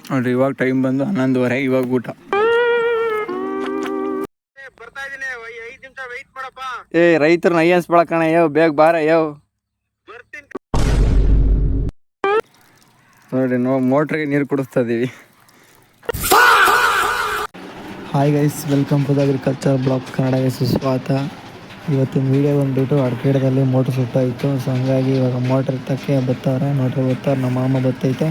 ನೋಡ್ರಿ ಇವಾಗ ಟೈಮ್ ಬಂದು 11:30. ಇವಾಗ ಊಟ. ಏ ರೈತರನ್ನ ಅಯ್ಯನ್ಸ್ಕೊಳಕಣ ಯಾವ ಬೇಗ ಬಾರ ಯಾವ ನೋಡ್ರಿ ಮೋಟ್ರಿಗೆ ನೀರು ಕುಡಿಸ್ತಾ ಇದೀವಿ. Hi guys, welcome to the agriculture blog ಕನ್ನಡಗೆ ಸುಸ್ವಾಗತ. ಇವತ್ತಿನ ವೀಡಿಯೋ ಬಂದುಬಿಟ್ಟು ಅಡಕೆಡದಲ್ಲಿ ಮೋಟ್ರ್ ಸುಟ್ಟಾಯಿತು. ಸೊ ಹಂಗಾಗಿ ಇವಾಗ ಮೋಟ್ರ್ ಎತ್ತಕ್ಕೆ ಬರ್ತಾವ್ರೆ. ನೋಡ್ರಿ ಬರ್ತಾರೆ, ನಮ್ಮ ಮಾಮ ಬರ್ತೈತೆ.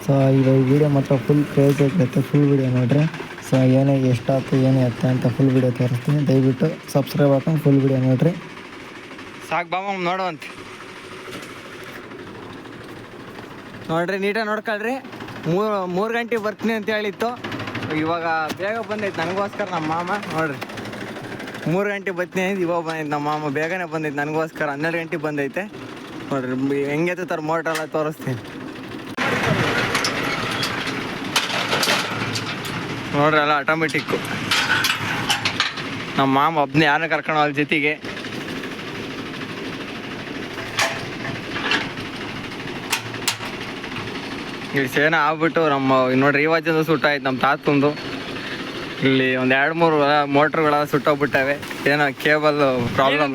ಸೊ ಇವಾಗ ವೀಡಿಯೋ ಮಾತ್ರ ಫುಲ್ ಕ್ರೇಜ್ ಆಗಿರುತ್ತೆ. ಫುಲ್ ವೀಡಿಯೋ ನೋಡ್ರಿ. ಸೊ ಏನೇ ಎಷ್ಟಾಯ್ತು ಏನೇ ಎತ್ತ ಅಂತ ಫುಲ್ ವೀಡಿಯೋ ತೋರಿಸ್ತೀನಿ. ದಯವಿಟ್ಟು ಸಬ್ಸ್ಕ್ರೈಬ್ ಹಾಕೊಂಡು ಫುಲ್ ವೀಡಿಯೋ ನೋಡ್ರಿ. ಸಾಕು ಬಾಮ ನೋಡುವಂತೆ ನೋಡ್ರಿ, ನೀಟಾಗಿ ನೋಡ್ಕೊಳ್ರಿ. ಮೂರು ಗಂಟೆಗೆ ಬರ್ತೀನಿ ಅಂತ ಹೇಳಿತ್ತು. ಇವಾಗ ಬೇಗ ಬಂದೈತೆ ನನಗೋಸ್ಕರ ನಮ್ಮ ಮಾಮ. ನೋಡ್ರಿ 3 ಗಂಟೆಗೆ ಬರ್ತೀನಿ ಅಂತ ಇವಾಗ ಬಂದೈತೆ ನಮ್ಮ ಮಾಮ. ಬೇಗನೆ ಬಂದೈತೆ ನನಗೋಸ್ಕರ. 12 ಗಂಟೆಗೆ ಬಂದೈತೆ. ನೋಡ್ರಿ ಹೆಂಗೆ ತರ ಮೋಟ್ರೆಲ್ಲ ತೋರಿಸ್ತೀನಿ ನೋಡ್ರಿ. ಎಲ್ಲ ಆಟೋಮೆಟಿಕ್ಕು. ನಮ್ಮ ಮಾಮ ಒಬ್ಬನೇ ಯಾರನ್ನ ಕರ್ಕೊಂಡು ಅವ್ರ ಜೊತೆಗೆ. ಇಲ್ಲಿ ಸೇನ ಆಗ್ಬಿಟ್ಟು ನಮ್ಮ ನೋಡ್ರಿ ಇವತ್ತಿಂದ ಸುಟ್ಟಾಯ್ತು ನಮ್ಮ ತಾತಂದು. ಇಲ್ಲಿ ಒಂದು 2-3 ಮೋಟ್ರುಗಳೆಲ್ಲ ಸುಟ್ಟೋಗ್ಬಿಟ್ಟವೆ. ಏನೋ ಕೇಬಲ್ ಪ್ರಾಬ್ಲಮ್,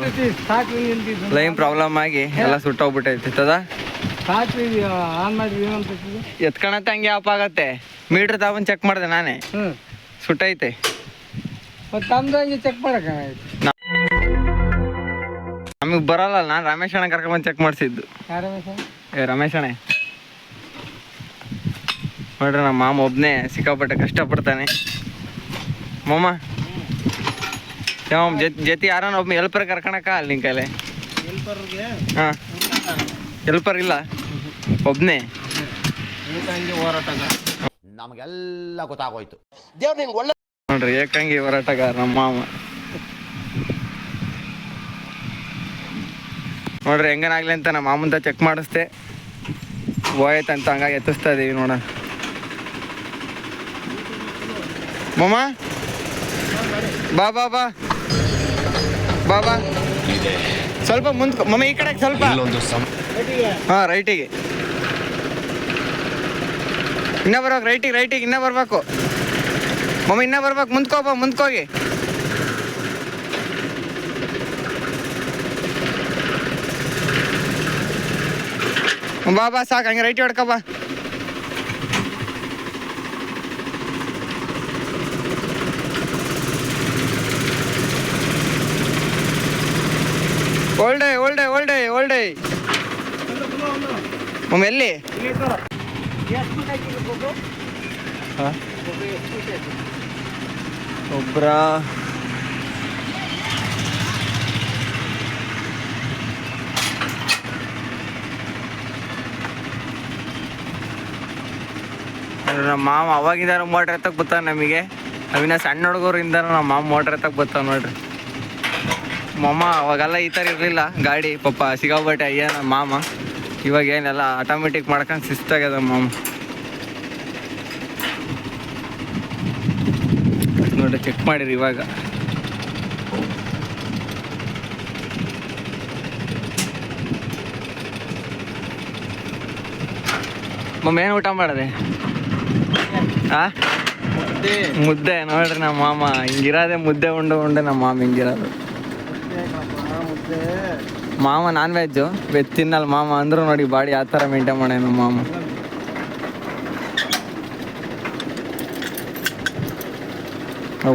ಲೈನ್ ಪ್ರಾಬ್ಲಮ್ ಆಗಿ ಎಲ್ಲ ಸುಟ್ಟೋಗ್ಬಿಟ್ಟೈತಿ. ತದ ಎತ್ಕೊಳತ್ತೆ ಹಂಗೆ ಆಫ್ ಆಗತ್ತೆ. ಮೀಟ್ರ್ ತಗೊಂಡು ಚೆಕ್ ಮಾಡಿದೆ ನಾನೇ, ಸುಟ್ಟೈತೆ. ಚೆಕ್ ಮಾಡಕ ನಮಗೆ ಬರಲ್ಲ. ನಾನು ರಮೇಶ್ ಅಣ್ಣ ಕರ್ಕೊಂಡ್ಬಂದು ಚೆಕ್ ಮಾಡಿಸಿದ್ದು. ರಮೇಶ್ ಅಣ್ಣ ನೋಡ್ರಿ, ನಮ್ಮ ಮಾಮ ಒಬ್ಬನೇ ಸಿಕ್ಕಾಪಟ್ಟೆ ಕಷ್ಟಪಡ್ತಾನೆ. ಮಾಮ ಯಾವ ಜೊತೆ ಯಾರನ್ನ ಒಬ್ಬ ಹೆಲ್ಪರ್ ಕರ್ಕೊಳಕ ಅಲ್ಲಿ ನಿನ್ ಕೈಲೆ? ಹಾಂ, ಹೆಲ್ಪರ್ ಇಲ್ಲ, ಒಬ್ಬನೇ. ನಮಗೆಲ್ಲ ಗೊತ್ತಾಗೋಯ್ತು. ನೋಡ್ರಿ ಏಕಾಂಗಿ ಹೋರಾಟಗಾರ ನಮ್ಮ ಮಾಮ. ನೋಡ್ರಿ ಹೆಂಗನಾಗ್ಲಿ ಅಂತ ನಮ್ಮ ಮಾಮಂತ ಚೆಕ್ ಮಾಡಿಸ್ದೆ. ಹೋಯ್ತಂತ ಹಂಗಾಗಿ ಎತ್ತಿಸ್ತಾ ಇದೀವಿ ನೋಡ. ಮಾಮ ಬಾ ಬಾ ಬಾ ಬಾ ಬಾ ಸ್ವಲ್ಪ ಮುಂದೆ ಮಮ್ಮ, ಈ ಕಡೆ ಸ್ವಲ್ಪ. ಹಾಂ, ರೈಟಿಗೆ ಇನ್ನೂ ಬರ್ಬೇಕು. ರೈಟಿಗೆ ಇನ್ನೂ ಬರ್ಬೇಕು ಮಮ್ಮ, ಇನ್ನೂ ಬರ್ಬೇಕು. ಮುಂದ್ಕೋಬ, ಮುಂದ್ಕೋಗಿ. ಬಾ ಬಾ ಸಾಕು, ಹಂಗೆ ರೈಟ್ ಹೊಡ್ಕೊ ಬಾ. ಓಲ್ಡೇ ಮಮ್ಮ ಎಲ್ಲಿ? ಒಬ್ರ ನಮ್ಮ ಮಾಮ ಅವಾಗಿಂದ ಮೋಟ್ರ್ ಎತ್ತಕ್ಕೆ ಬರ್ತಾನೆ ನಮಗೆ. ನಾವಿನ್ನ ಸಣ್ಣ ಹುಡುಗರಿಂದ ನಮ್ಮ ಮಾಮ ಮೋಟ್ರ್ ಎತ್ತಕ್ಕೆ ಬರ್ತಾವೆ ನೋಡ್ರಿ. ಮಾಮ ಅವಾಗೆಲ್ಲ ಈ ಥರ ಇರಲಿಲ್ಲ ಗಾಡಿ. ಪಾಪ ಸಿಗಾಬಟ್ಟೆ ಅಯ್ಯ ನಮ್ಮ ಮಾಮ. ಇವಾಗ ಏನೆಲ್ಲ ಆಟೋಮೆಟಿಕ್ ಮಾಡ್ಕೊಂಡು ಶಿಸ್ತಾಗ್ಯದ ಮಾಮ. ನೋಡ್ರಿ ಚೆಕ್ ಮಾಡಿರಿ ಇವಾಗ. ಮಮ್ಮ ಏನು ಊಟ ಮಾಡಿದೆ? ಹಾಂ, ಮುದ್ದೆ. ನೋಡ್ರಿ ನಮ್ಮ ಮಾಮ ಹಿಂಗಿರೋದೆ, ಮುದ್ದೆ ಉಂಡು ನಮ್ಮ ಮಾಮ ಹಿಂಗಿರೋದು. ಮಾಮ ನಾನ್ ವೆಜ್ಜು, ವೆಜ್ ತಿನ್ನಲ್ಲ ಮಾಮ. ಅಂದ್ರು ನೋಡಿ ಬಾಡಿ ಆ ಥರ ಮೇಂಟೈನ್ ಮಾಡ ನಮ್ಮ ಮಾಮ.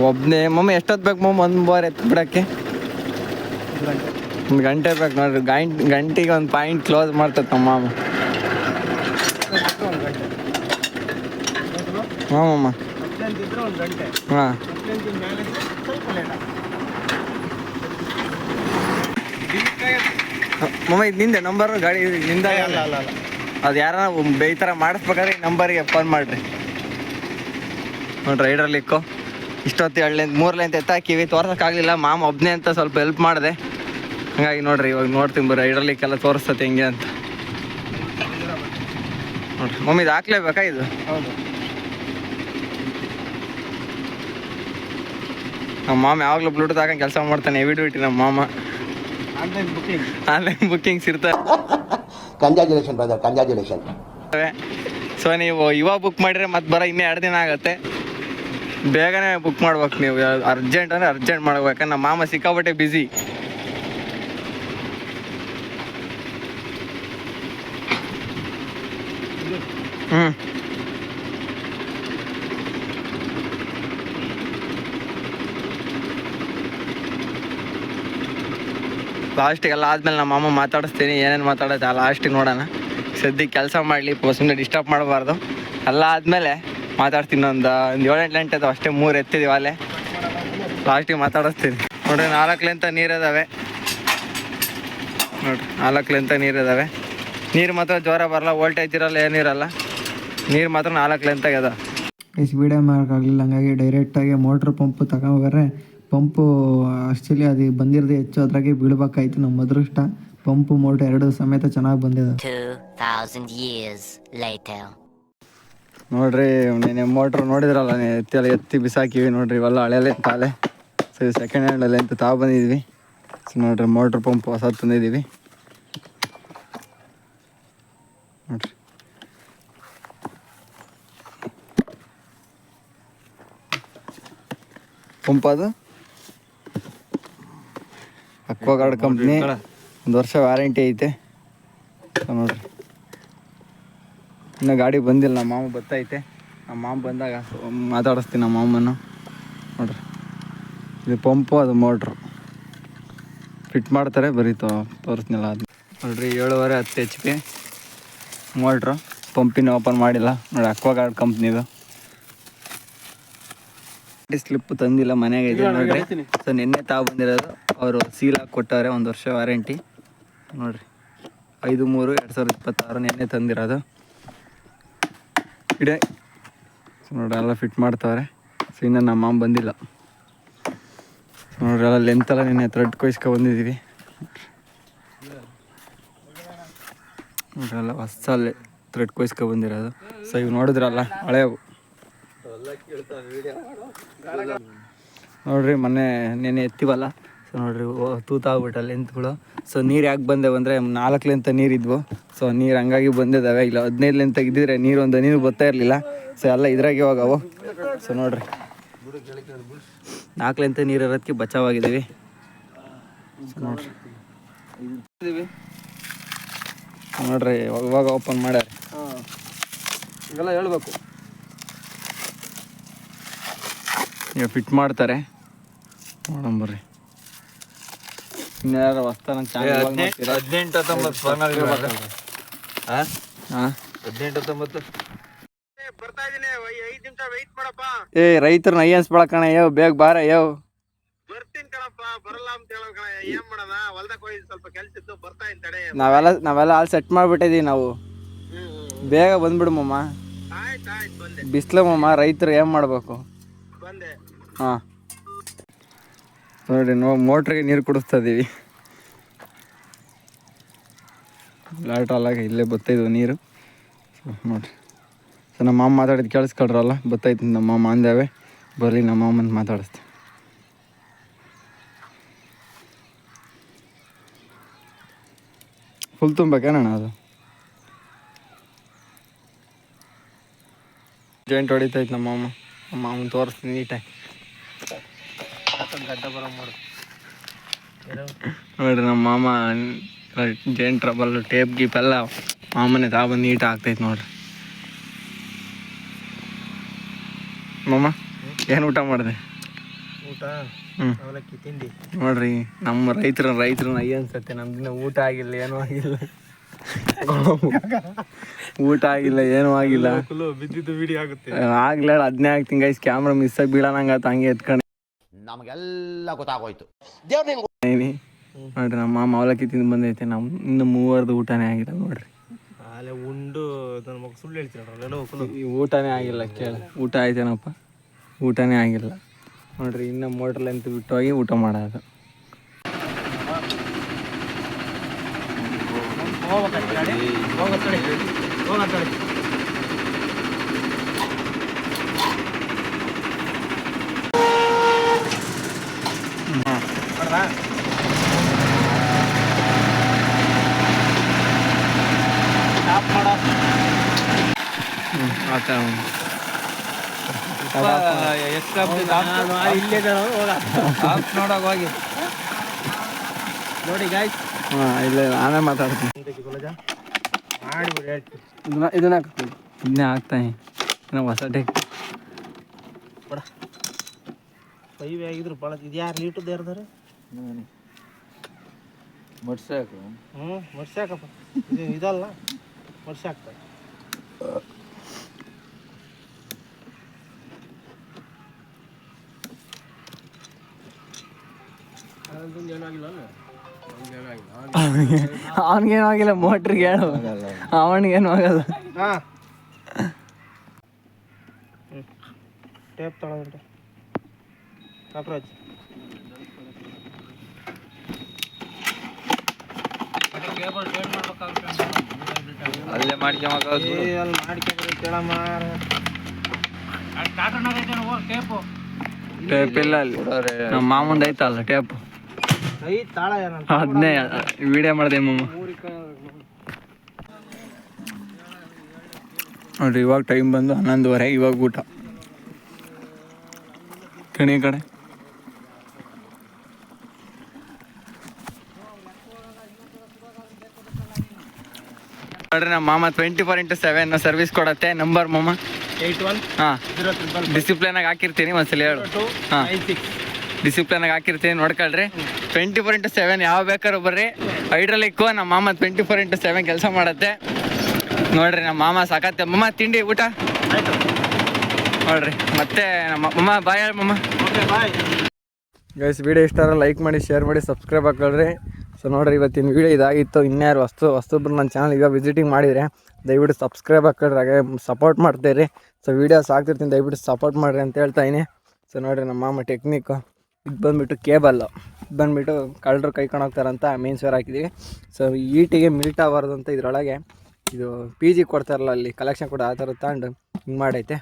ಒಬ್ಬನೇ ಮಮ್ಮ. ಎಷ್ಟೊತ್ತು ಬೇಕು ಮಮ್ಮ ಒಂದು ಬಾರ್ ಎತ್ತು ಬಿಡೋಕ್ಕೆ? 1 ಗಂಟೆ ಬೇಕು ನೋಡ್ರಿ. ಗಂಟೆಗೆ ಒಂದು ಪಾಯಿಂಟ್ ಕ್ಲೋಸ್ ಮಾಡ್ತೈತೆ ನಮ್ಮ ಮಾಮ. ಹಾಂ ಮಮ್ಮ. ಹಾಂ, ಮಮ್ಮ ಇದು ನಿಂದೆ ನಂಬರ್ ಗಾಡಿ? ನಿಂದ ಅಲ್ಲ, ಅದು ಯಾರ ಈ ಥರ ಮಾಡಿಸ್ಬೇಕಾದ್ರೆ ಈ ನಂಬರಿಗೆ ಫೋನ್ ಮಾಡಿರಿ. ನೋಡ್ರಿ ರೈಡ್ರಲ್ಲಿ ಇಕ್ಕೋ. ಇಷ್ಟೊತ್ತು 2 ಲೈನ್ ಎತ್ತಾಕಿವಿ, ತೋರ್ಸೋಕ್ಕಾಗಲಿಲ್ಲ. ಮಾಮ ಒಬ್ಬನೇ ಅಂತ ಸ್ವಲ್ಪ ಹೆಲ್ಪ್ ಮಾಡಿದೆ. ಹಾಗಾಗಿ ನೋಡ್ರಿ ಇವಾಗ ನೋಡ್ತೀನಿ ಬರ್ರಿ ರೈಡ್ರಲ್ಲಿಕ್ಕೆಲ್ಲ ತೋರಿಸ್ತತೆ ಹೆಂಗೆ ಅಂತ. ನೋಡ್ರಿ ಮಮ್ಮಿ ಇದು ಹಾಕ್ಲೇಬೇಕಾ ಇದು? ಹೌದು. ನಮ್ಮ ಮಾಮ ಯಾವಾಗಲೂ ಬ್ಲೂಟೂತ್ ಹಾಕೊಂಡು ಕೆಲಸ ಮಾಡ್ತಾನೆ, ಹೆವಿ ಡ್ಯೂಟಿ ನಮ್ಮ ಮಾಮ. ಆನ್ಲೈನ್ ಬುಕ್ಕಿಂಗ್ಸ್ ಇರ್ತಾರೆ. Congratulation brother, congratulation. ಸೊ ನೀವು ಇವಾಗ ಬುಕ್ ಮಾಡಿದ್ರೆ ಮತ್ತೆ ಬರೋ ಇನ್ನೂ 2 ದಿನ ಆಗುತ್ತೆ. ಬೇಗನೆ ಬುಕ್ ಮಾಡ್ಬೇಕು ನೀವು. ಅರ್ಜೆಂಟ್ ಅಂದರೆ ಅರ್ಜೆಂಟ್ ಮಾಡ್ಬೇಕು, ಯಾಕಂದ್ರೆ ನಮ್ಮ ಮಾಮ ಸಿಕ್ಕಾಪಟ್ಟೆ ಬ್ಯುಸಿ. ಲಾಸ್ಟಿಗೆಲ್ಲ ಆದ್ಮೇಲೆ ನಮ್ಮ ಮಾಮ ಮಾತಾಡಿಸ್ತೀನಿ, ಏನೇನು ಮಾತಾಡುತ್ತೆ ಲಾಸ್ಟಿಗೆ ನೋಡೋಣ. ಸದ್ಯಕ್ಕೆ ಕೆಲಸ ಮಾಡಲಿ, ಸುಮ್ಮನೆ ಡಿಸ್ಟರ್ಬ್ ಮಾಡಬಾರ್ದು. ಎಲ್ಲ ಆದಮೇಲೆ ಮಾತಾಡ್ತೀನಿ. ಒಂದು 7-8 ಗಂಟೆ ಅದು ಅಷ್ಟೇ, 3 ಎತ್ತಿದ್ದೀವಿ ಅಲ್ಲೇ. ಲಾಸ್ಟಿಗೆ ಮಾತಾಡಿಸ್ತೀನಿ. ನೋಡಿರಿ 4 ಲೆಂತ ನೀರಿದ್ದಾವೆ. ನೋಡಿರಿ 4 ಲೆಂತ ನೀರಿದ್ದಾವೆ. ನೀರು ಮಾತ್ರ ಜ್ವರ ಬರಲ್ಲ, ವೋಲ್ಟೇಜ್ ಇರಲ್ಲ, ಏನಿರಲ್ಲ. ನೀರು ಮಾತ್ರ 4 ಲೆಂತಾಗ ಅದ. ವಿಡಿಯೋ ಮಾಡೋಕ್ಕಾಗಲಿಲ್ಲ, ಹಂಗಾಗಿ ಡೈರೆಕ್ಟಾಗಿ ಮೋಟ್ರ್ ಪಂಪ್ ತಗೊಂಡ್ರೆ ಪಂಪು ಆ್ಯಕ್ಚುಲಿ ಅದು ಬಂದಿರೋದು ಹೆಚ್ಚು, ಅದ್ರಾಗೆ ಬೀಳ್ಬೇಕಾಯ್ತು. ನಮ್ಮ ಅದೃಷ್ಟ ಪಂಪು ಮೋಟ್ರ್ 2 ಸಮೇತ ಚೆನ್ನಾಗಿ ಬಂದಿದೆ. 2000 years later. ನೋಡ್ರಿ ನೀನು ಮೋಟ್ರ್ ನೋಡಿದ್ರಲ್ಲ, ಎತ್ತಿ ಬಿಸಾಕಿವಿ ನೋಡ್ರಿ. ಇವೆಲ್ಲ ಹಳೆಯಲ್ಲೇ ತಾಲೆ. ಸೊ ಸೆಕೆಂಡ್ ಹ್ಯಾಂಡಲ್ಲಿ ಅಂತ ಬಂದಿದ್ವಿ. ಸೊ ನೋಡ್ರಿ ಮೋಟ್ರ್ ಪಂಪ್ ಹೊಸ ತಂದಿದ್ದೀವಿ ನೋಡ್ರಿ. ಪಂಪ್ ಅದು ಅಕ್ವಾಗಾರ್ಡ್ ಕಂಪ್ನಿ, 1 ವರ್ಷ ವ್ಯಾರಂಟಿ ಐತೆ. ನೋಡ್ರಿ ಇನ್ನೂ ಗಾಡಿ ಬಂದಿಲ್ಲ, ನಮ್ಮ ಮಾಮ ಬರ್ತೈತೆ. ನಮ್ಮ ಮಾಮ ಬಂದಾಗ ಮಾತಾಡಿಸ್ತೀನಿ ನಮ್ಮ ಮಾಮನ್ನು. ನೋಡ್ರಿ ಇದು ಪಂಪು, ಅದು ಮೋಟ್ರು ಫಿಟ್ ಮಾಡ್ತಾರೆ, ಬರೀ ತೋರಿಸ್ನಿಲ್ಲ ಅದು. ನೋಡ್ರಿ 7.5 10 HP ಮೋಟ್ರು. ಪಂಪಿನ ಓಪನ್ ಮಾಡಿಲ್ಲ ನೋಡಿ, ಅಕ್ವಾಗಾರ್ಡ್ ಕಂಪ್ನಿದು. ಸ್ಲಿಪ್ ತಂದಿಲ್ಲ, ಮನೆಗೆ ಇದೆ ನೋಡ್ರಿ. ಸೊ ನಿನ್ನೆ ಬಂದಿರೋದು, ಅವರು ಸೀಲ್ ಹಾಕಿ ಕೊಟ್ಟವ್ರೆ, 1 ವರ್ಷ ವ್ಯಾರಂಟಿ. ನೋಡ್ರಿ 5/3/2026 ನಿನ್ನೆ ತಂದಿರೋದು. ಇಡೇ ನೋಡ್ರಿ ಎಲ್ಲ ಫಿಟ್ ಮಾಡ್ತಾವ್ರೆ. ಸೊ ಇನ್ನು ನಮ್ಮ ಮಾಮ ಬಂದಿಲ್ಲ. ನೋಡ್ರಿ ಎಲ್ಲ ಲೆಂತೆಲ್ಲ ನಿನ್ನೆ ಥ್ರೆಡ್ ಕೊಯ್ಸ್ಕೊ ಬಂದಿದ್ದೀವಿ. ನೋಡ್ರಿ ಎಲ್ಲ ಹೊಸಲ್ಲೇ ಥ್ರೆಡ್ ಕೊಯ್ಸ್ಕೊ ಬಂದಿರೋದು. ಸೊ ಇವು ನೋಡಿದ್ರಲ್ಲ ಹಳೆವು. ನೋಡ್ರಿ ಮೊನ್ನೆ ನೆನೆ ಎತ್ತಿವಲ್ಲ. ಸೊ ನೋಡ್ರಿ ತೂತಾಗ್ಬಿಟ್ಟ ಲೆಂತ್ಗಳು. ಸೊ ನೀರು ಯಾಕೆ ಬಂದೇವು ಅಂದರೆ 4 ಲೆಂತ ನೀರಿದ್ವು. ಸೊ ನೀರು ಹಂಗಾಗಿ ಬಂದಿದ್ದಾವೆ. ಇಲ್ಲ 15 ಲೆಂತ ಇದ್ದಿದ್ರೆ ಒಂದು ನೀರು ಬರ್ತಾ ಇರಲಿಲ್ಲ. ಸೊ ಎಲ್ಲ ಇದ್ರಾಗೆ ಹೋಗವು. ಸೊ ನೋಡ್ರಿ 4 ಲೆಂತ ನೀರು ಇರೋದಕ್ಕೆ ಬಚಾವಾಗಿದ್ದೀವಿ. ಸೊ ನೋಡ್ರಿ ನೋಡ್ರಿ ಇವಾಗ ಓಪನ್ ಮಾಡ್ಯಾರ. ಇವೆಲ್ಲ ಹೇಳ್ಬೇಕು, ಈಗ ಫಿಟ್ ಮಾಡ್ತಾರೆ. ನೋಡಂಬರ್ರಿ ಇನ್ಯಾರು ಹೊಸ್ತಾನ 18-19 ಏ ರೈತರನ್ನ ಅಯ್ಯನ್ಸ್ಕೊಳಕಣ. ಯಾವ ಬೇಗ ಬಾರ. ಯಾವ ನಾವೆಲ್ಲ ಅಲ್ಲಿ ಸೆಟ್ ಮಾಡ್ಬಿಟ್ಟಿದೀವಿ ನಾವು. ಬೇಗ ಬಂದ್ಬಿಡು ಮಮ್ಮ. ಬಿಸ್ಲು ಮಮ್ಮ, ರೈತರು ಏನ್ ಮಾಡ್ಬೇಕು. ಹಾಂ ನೋಡಿ ಮೋಟ್ರಿಗೆ ನೀರು ಕುಡಿಸ್ತಾ ಇದೀವಿ. ಲಾಟ್ ಅಲ್ಲಾಗ ಇಲ್ಲೇ ಬತ್ತೈದು ನೀರು. ನೋಡ್ರಿ ಸೊ ನಮ್ಮ ಮಾಮ ಮಾತಾಡಿದ್ದು ಕೇಳಿಸ್ಕೊಳ್ರಲ್ಲ, ಬತ್ತೈತೆ ನಮ್ಮ ಮಾಮ ಅಂದೇವೆ. ಬರಲಿ ನಮ್ಮ ಮಾಮಂತ ಮಾತಾಡಿಸ್ತೀವಿ. ಫುಲ್ ತುಂಬಬೇಕೇನಣ್ಣ ಅದು? ಜಾಯಿಂಟ್ ಹೊಡಿತೈತೆ ನಮ್ಮ ಮಾಮನ್ ತೋರಿಸ್ತೀನಿ ನೀಟಾಗಿ. ನೋಡ್ರಿ ನಮ್ಮ ಮಾಮ ಜಾಯಿಂಟ್ ಟ್ರಬಲ್ ಟೇಪ್ ಗೀಪ್ ಎಲ್ಲ ಮಾಮನೆ ಬಂದು ನೀಟಾಗಿ ಆಗ್ತೈತೆ ನೋಡ್ರಿ. ಮಾಮ ಏನು ಊಟ ಮಾಡಿದೆ? ಅವಲಕ್ಕಿ ತಿಂಡಿ. ನೋಡ್ರಿ ನಮ್ಮ ರೈತರನ್ನ ಅಯ್ಯ ಅನ್ಸತ್ತೆ. ನಮ್ದಿನ ಊಟ ಆಗಿಲ್ಲ, ಏನೂ ಆಗಿಲ್ಲ. ಊಟ ಆಗಿಲ್ಲ, ಏನೂ ಆಗಿಲ್ಲ. ಬಿದ್ದಿದ್ದು ವಿಡಿಯೋ ಆಗುತ್ತೆ. ಆಗ್ಲ 15 ಆಗ್ತೀನಿ ಗೈಸ್. ಕ್ಯಾಮ್ರಾ ಮಿಸ್ ಆಗಿ ಬೀಳೋಣಂಗತ್ತ, ಹಂಗೆ ಎತ್ಕೊಂಡು ನಮಗೆಲ್ಲ ಗೊತ್ತಾಗೋಯ್ತು. ನೋಡ್ರಿ ನಮ್ಮ ಮಾಮ ಅವಲಕ್ಕಿ ತಿಂದು ಬಂದೈತೆ. ಇನ್ನು 3 ಊಟನೇ ಆಗಿಲ್ಲ ನೋಡ್ರಿ. ಅಲ್ಲೇ ಉಂಡು ನನ್ನ ಮಗ ಸುಳ್ಳು ಹೇಳ್ತೀನಿ. ಊಟನೇ ಆಗಿಲ್ಲ. ಕೇಳ ಊಟ ಆಯ್ತೇನಪ್ಪ? ಊಟನೇ ಆಗಿಲ್ಲ ನೋಡ್ರಿ. ಇನ್ನು ಮೋಟ್ರಲ್ಲಿ ಅಂತ ಬಿಟ್ಟು ಹೋಗಿ ಊಟ ಮಾಡೋದು. ಹೋಗಿ ನೋಡಿ ಗಾಯ್ಸ್. ಹಾಂ ಇಲ್ಲ ನಾನೇ ಮಾತಾಡ್ತೀನಿ. ಮಾಡಿಬಿಡಿ ಹೇಳ್ತೀನಿ. ಇದನ್ನ ಹಾಕ್ತೀನಿ, ಇದನ್ನೇ ಹಾಕ್ತಾನೆ ಹೊಸ ಟೇಕ್. ಪೈವೆ ಆಗಿದ್ರು ಭಾಳ. ಇದು ಯಾರು ಲೀಟದ್ದು ಯಾರ್ದಾರೆ? ಮಡ್ಸಾಕು. ಮಡ್ಸಿ ಹಾಕಪ್ಪ. ಇದಲ್ಲ ಮಡ್ಸಿ ಹಾಕ್ತಾರೆ. ಅವನಿಗೇನು ಆಗಿಲ್ಲ, ಮೋಟ್ರಿಗೆ ಹೇಳು, ಅವನಿಗೇನು ಆಗಲ್ಲ. ಹಾಂ ಟೇಪ್ ತಗೊಳ್ಳಿ ಕಾಪ್ರಾಜ್. ಅಲ್ಲೇ ಮಾಡ್ಕೊಂಬ ಅಲ್ಲಿ ಮಾಡ್ಕೊಂಡ್ರೆ ಕೇಳಮ್ಮ. ಟೇಪ್ ಇಲ್ಲ ಅಲ್ಲಿ, ನಮ್ಮ ಮಾಮಂದು ಐತಲ್ಲ ಟೇಪು, ಐ ತಾಳ ಏನಂತ ಅದನ್ನೇ ವಿಡಿಯೋ ಮಾಡಿದೆ ಮಮ್ಮ. ನೋಡ್ರಿ ಇವಾಗ ಟೈಮ್ ಬಂದು 11:30. ಇವಾಗ ಊಟ ಕಣಿ ಕಡೆ. ನೋಡ್ರಿ ನಮ್ಮ ಮಾಮ 24x7 ಸರ್ವಿಸ್ ಕೊಡತ್ತೆ. ನಂಬರ್ ಮಾಮ 81 ಹಾಂ 0 ಡಿಸಿಪ್ಲಿನಾಗ ಹಾಕಿರ್ತೀನಿ, ಒಂದ್ಸಲ ಹೇಳು. ಹಾಂ 96. ಡಿಸಿಪ್ಲಿನಾಗ ಹಾಕಿರ್ತೀನಿ, ನೋಡ್ಕೊಳ್ರಿ. 24x7 ಯಾವ ಬೇಕಾದ್ರೂ ಬರ್ರಿ. ಹೈಡ್ರಾಲಿಕ್ಕು ನಮ್ಮ ಮಾಮ 24x7 ಕೆಲಸ ಮಾಡತ್ತೆ. ನೋಡ್ರಿ ನಮ್ಮ ಮಾಮ ಸಾಕತ್ತೆ. ಮಮ್ಮ ತಿಂಡಿ ಊಟ ಆಯ್ತು. ನೋಡ್ರಿ ಮತ್ತೆ ನಮ್ಮ ಮಮ್ಮ ಬಾಯ್ ಹೇಳಿ ಮಮ್ಮ. Okay bye. ಗೈಸ್ ವಿಡಿಯೋ ಇಷ್ಟ ಆದರೆ ಲೈಕ್ ಮಾಡಿ, ಶೇರ್ ಮಾಡಿ, ಸಬ್ಸ್ಕ್ರೈಬ್ ಹಾಕೊಳ್ರಿ. ಸೊ ನೋಡ್ರಿ ಇವತ್ತಿನ ವಿಡಿಯೋ ಇದಾಗಿತ್ತು. ಇನ್ಯಾರು ಹೊಸಬ್ರು ನನ್ನ ಚಾನಲ್ ಈಗ ವಿಸಿಟಿಂಗ್ ಮಾಡಿದರೆ ದಯವಿಟ್ಟು ಸಬ್ಸ್ಕ್ರೈಬ್ ಹಾಕೊಳ್ರಿ, ಹಾಗೆ ಸಪೋರ್ಟ್ ಮಾಡ್ತಾಯಿರಿ. ಸೊ ವೀಡಿಯೋಸ್ ಆಗ್ತಿರ್ತೀನಿ, ದಯವಿಟ್ಟು ಸಪೋರ್ಟ್ ಮಾಡಿರಿ ಅಂತ ಹೇಳ್ತಾಯಿನಿ. ಸೊ ನೋಡಿರಿ ನಮ್ಮ ಮಾಮ ಟೆಕ್ನಿಕ್ಕು. ಇದು ಬಂದುಬಿಟ್ಟು ಕೇಬಲ್ಲು, ಇದು ಬಂದುಬಿಟ್ಟು ಕಳ್ಳರು ಕೈಕೊಂಡು ಹೋಗ್ತಾರಂತ ಮೇನ್ ಸ್ವೇರ್ ಹಾಕಿದ್ದೀವಿ. ಸೊ ಈಟಿಗೆ ಮಿಲ್ಟ್ ಆಗಬಾರ್ದು ಅಂತ ಇದರೊಳಗೆ ಇದು PG ಕೊಡ್ತಾರಲ್ಲ ಅಲ್ಲಿ ಕಲೆಕ್ಷನ್ ಕೂಡ ಆ ಥರ ತಗೊಂಡು ಹಿಂಗೆ ಮಾಡೈತೆ.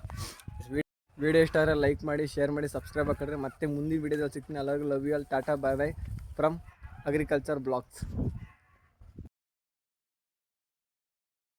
ವಿಡಿಯೋ ಇಷ್ಟ ಆದರೆ ಲೈಕ್ ಮಾಡಿ, ಶೇರ್ ಮಾಡಿ, ಸಬ್ಸ್ಕ್ರೈಬ್ ಹಾಕಿದ್ರೆ ಮತ್ತೆ ಮುಂದಿನ ವೀಡಿಯೋದಲ್ಲಿ ಸಿಗ್ತೀನಿ. ಎಲ್ಲರಿಗೂ love you all. Tata bye bye from agriculture blogs.